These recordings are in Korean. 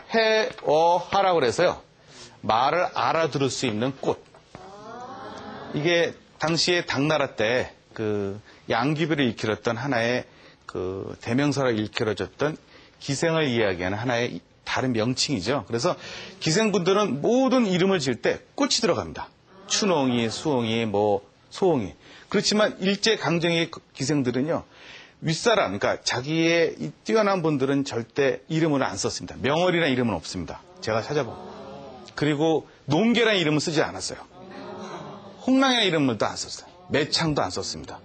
해어하라고 그래서요. 말을 알아들을 수 있는 꽃. 이게 당시에 당나라 때 그 양귀비를 일컬었던 하나의 그 대명사로 일컬어졌던 기생을 이야기하는 하나의 다른 명칭이죠. 그래서 기생분들은 모든 이름을 지을 때 꽃이 들어갑니다. 춘홍이, 수홍이, 뭐 소홍이. 그렇지만 일제강점기 기생들은요. 윗사람, 그러니까 자기의 이 뛰어난 분들은 절대 이름을 안 썼습니다. 명월이라는 이름은 없습니다. 제가 찾아본. 그리고 농계라는 이름은 쓰지 않았어요. 홍랑이라는 이름도 안 썼어요. 매창도 안 썼습니다.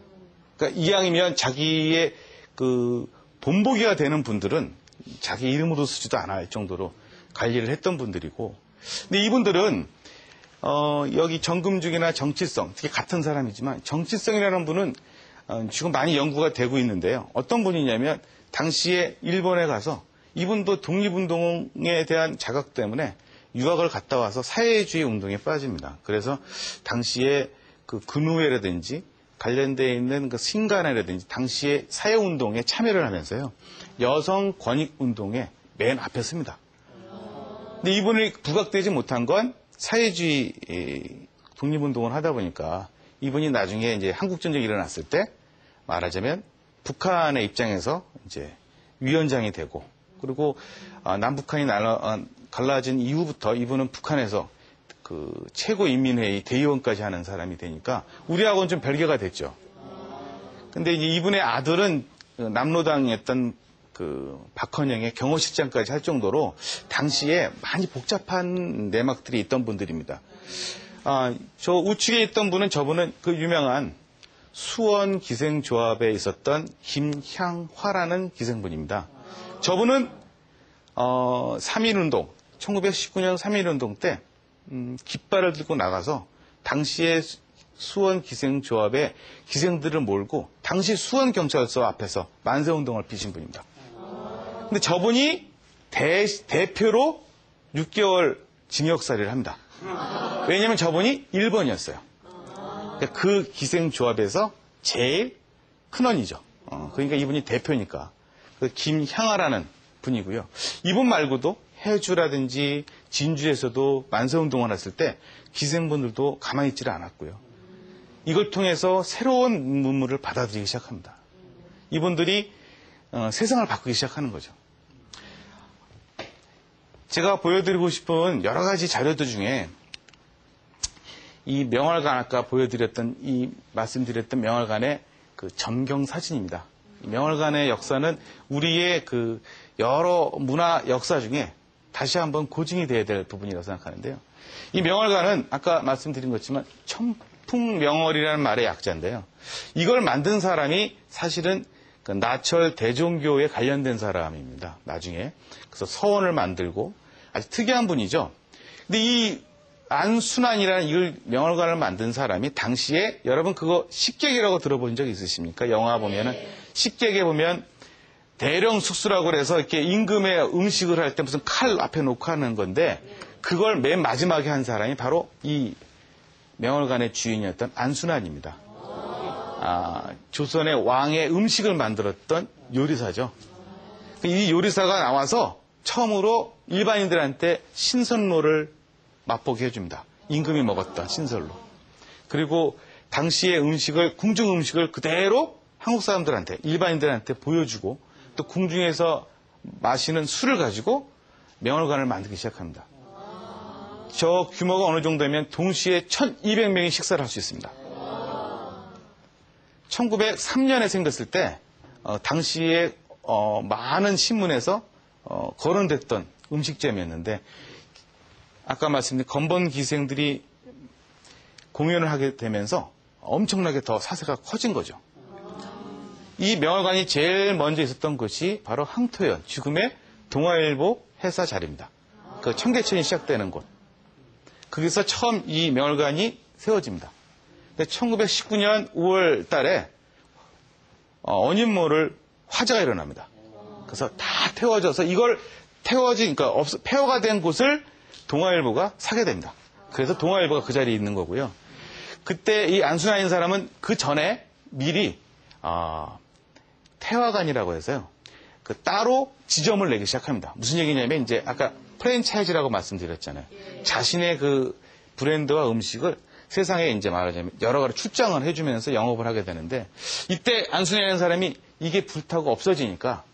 그러니까 이왕이면 자기의 그 본보기가 되는 분들은 자기 이름으로 쓰지도 않을 정도로 관리를 했던 분들이고, 근데 이분들은 여기 정금죽이나 정치성, 특히 같은 사람이지만 정치성이라는 분은 지금 많이 연구가 되고 있는데요. 어떤 분이냐면 당시에 일본에 가서 이분도 독립운동에 대한 자각 때문에 유학을 갔다 와서 사회주의 운동에 빠집니다. 그래서 당시에 그 근우회라든지 관련되어 있는 그 신간회라든지 당시에 사회운동에 참여를 하면서요. 여성 권익운동에 맨 앞에 섭니다. 근데 이분이 부각되지 못한 건 사회주의 독립운동을 하다 보니까 이분이 나중에 이제 한국전쟁이 일어났을 때 말하자면 북한의 입장에서 이제 위원장이 되고, 그리고 남북한이 갈라진 이후부터 이분은 북한에서 그 최고인민회의 대의원까지 하는 사람이 되니까 우리하고는 좀 별개가 됐죠. 근데 이제 이분의 아들은 남로당이었던 그 박헌영의 경호실장까지 할 정도로 당시에 많이 복잡한 내막들이 있던 분들입니다. 저 우측에 있던 분은 저분은 그 유명한 수원 기생조합에 있었던 김향화라는 기생분입니다. 저분은 3.1운동, 1919년 3.1운동 때 깃발을 들고 나가서 당시에 수원 기생조합의 기생들을 몰고 당시 수원경찰서 앞에서 만세운동을 피신 분입니다. 근데 저분이 대표로 6개월 징역살이를 합니다. 왜냐하면 저분이 1번이었어요. 그 기생조합에서 제일 큰언니죠. 그러니까 이분이 대표니까. 그 김향아라는 분이고요. 이분 말고도 해주라든지 진주에서도 만세운동을 했을 때 기생분들도 가만히 있지를 않았고요. 이걸 통해서 새로운 문물을 받아들이기 시작합니다. 이분들이 세상을 바꾸기 시작하는 거죠. 제가 보여드리고 싶은 여러 가지 자료들 중에 이 명월관 아까 말씀드렸던 명월관의 그 점경 사진입니다. 명월관의 역사는 우리의 그 여러 문화 역사 중에 다시 한번 고증이 돼야 될 부분이라고 생각하는데요. 이 명월관은 아까 말씀드린 것지만 청풍명월이라는 말의 약자인데요. 이걸 만든 사람이 사실은 그 나철 대종교에 관련된 사람입니다. 나중에. 그래서 서원을 만들고 아주 특이한 분이죠. 근데 이 안순환이라는 이 명월관을 만든 사람이 당시에 여러분 그거 식객이라고 들어본 적 있으십니까? 영화 보면은 식객에 보면 대령 숙수라고 그래서 이렇게 임금의 음식을 할 때 무슨 칼 앞에 놓고 하는 건데 그걸 맨 마지막에 한 사람이 바로 이 명월관의 주인이었던 안순환입니다. 조선의 왕의 음식을 만들었던 요리사죠. 이 요리사가 나와서 처음으로 일반인들한테 신선로를 맛보게 해줍니다. 임금이 먹었던 신선로. 그리고 당시의 음식을, 궁중 음식을 그대로 한국 사람들한테, 일반인들한테 보여주고 또 궁중에서 마시는 술을 가지고 명월관을 만들기 시작합니다. 저 규모가 어느 정도면 동시에 1200명이 식사를 할 수 있습니다. 1903년에 생겼을 때 당시에 많은 신문에서 거론됐던 음식점이었는데 아까 말씀드린 건번 기생들이 공연을 하게 되면서 엄청나게 더 사세가 커진 거죠. 이 명월관이 제일 먼저 있었던 곳이 바로 항토현, 지금의 동아일보 회사 자리입니다. 그 청계천이 시작되는 곳. 거기서 처음 이 명월관이 세워집니다. 근데 1919년 5월 달에 언인모를 화재가 일어납니다. 그래서 다 태워져서 이걸 그러니까 폐허가 된 곳을 동아일보가 사게 됩니다. 그래서 동아일보가 그 자리에 있는 거고요. 그때 이 안순환인 사람은 그 전에 미리 태화관이라고 해서요. 그 따로 지점을 내기 시작합니다. 무슨 얘기냐면 이제 아까 프랜차이즈라고 말씀드렸잖아요. 자신의 그 브랜드와 음식을 세상에 이제 말하자면 여러 가지 출장을 해주면서 영업을 하게 되는데 이때 안순이라는 사람이 이게 불타고 없어지니까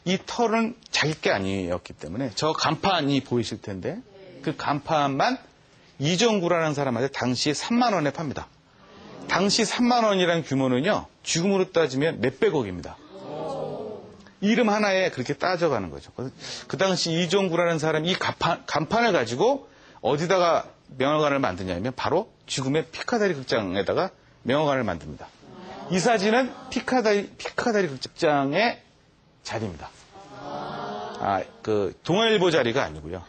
이 털은 자기 게 아니었기 때문에 저 간판이 보이실 텐데 그 간판만 이정구라는 사람한테 당시 3만 원에 팝니다. 당시 3만 원이라는 규모는요. 지금으로 따지면 몇백억입니다. 이름 하나에 그렇게 따져가는 거죠. 그 당시 이정구라는 사람이 이 간판을 가지고 어디다가 명화관을 만드냐면 바로 지금의 피카다리 극장에다가 명화관을 만듭니다. 이 사진은 피카다리 극장의 자리입니다. 그 동아일보 자리가 아니고요.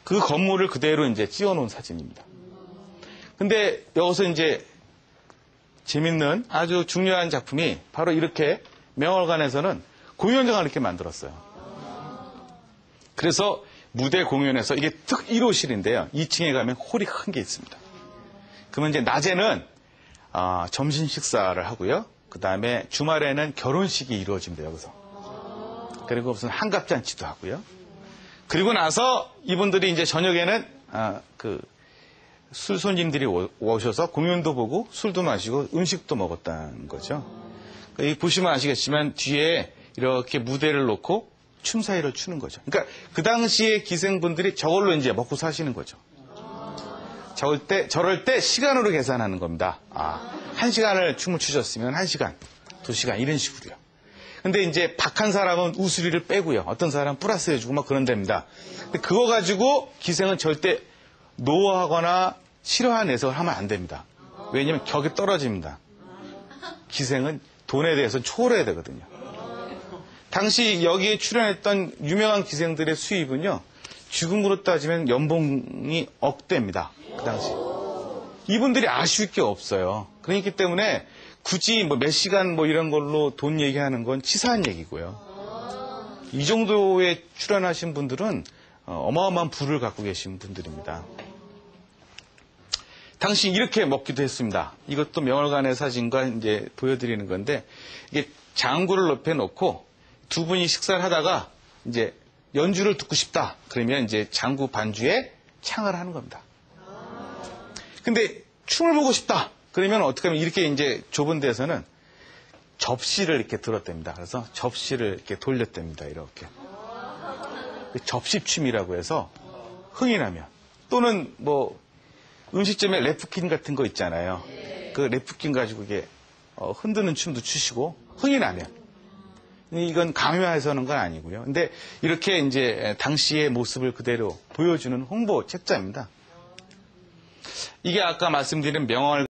그 건물을 그대로 이제 띄워놓은 사진입니다. 근데 여기서 이제 재밌는 아주 중요한 작품이 바로 이렇게 명월관에서는 공연장을 이렇게 만들었어요. 그래서 무대 공연에서 이게 특 1호실인데요. 2층에 가면 홀이 큰 게 있습니다. 그러면 이제 낮에는 점심 식사를 하고요. 그 다음에 주말에는 결혼식이 이루어집니다. 여기서. 그리고 무슨 한갑잔치도 하고요. 그리고 나서 이분들이 이제 저녁에는 술 손님들이 오셔서 공연도 보고 술도 마시고 음식도 먹었다는 거죠. 보시면 아시겠지만 뒤에 이렇게 무대를 놓고 춤사위를 추는 거죠. 그러니까 그 당시에 기생분들이 저걸로 이제 먹고 사시는 거죠. 저럴 때 시간으로 계산하는 겁니다. 1시간을 춤을 추셨으면 1시간, 2시간 이런 식으로요. 근데 이제 박한 사람은 우수리를 빼고요. 어떤 사람은 플러스 해주고 막 그런답니다. 근데 그거 가지고 기생은 절대 노하거나 싫어하는 내색을 하면 안 됩니다. 왜냐면 격이 떨어집니다. 기생은 돈에 대해서 초월해야 되거든요. 당시 여기에 출연했던 유명한 기생들의 수입은요. 지금으로 따지면 연봉이 억대입니다. 그 당시. 이분들이 아쉬울 게 없어요. 그렇기 때문에 굳이 몇 시간 이런 걸로 돈 얘기하는 건 치사한 얘기고요. 이 정도에 출연하신 분들은 어마어마한 부를 갖고 계신 분들입니다. 당시 이렇게 먹기도 했습니다. 이것도 명월관의 사진과 이제 보여드리는 건데 이게 장구를 높여 놓고 두 분이 식사를 하다가 이제 연주를 듣고 싶다. 그러면 이제 장구 반주에 창을 하는 겁니다. 근데 춤을 보고 싶다. 그러면 어떻게 하면 이렇게 이제 좁은 데서는 접시를 이렇게 들었답니다. 그래서 접시를 이렇게 돌렸답니다. 이렇게. 접시춤이라고 해서 흥이 나면 또는 음식점에 래프킨 같은 거 있잖아요. 그 래프킨 가지고 이게 흔드는 춤도 추시고 흥이 나면 이건 강요해서 하는 건 아니고요. 근데 이렇게 이제 당시의 모습을 그대로 보여주는 홍보 책자입니다. 이게 아까 말씀드린 명월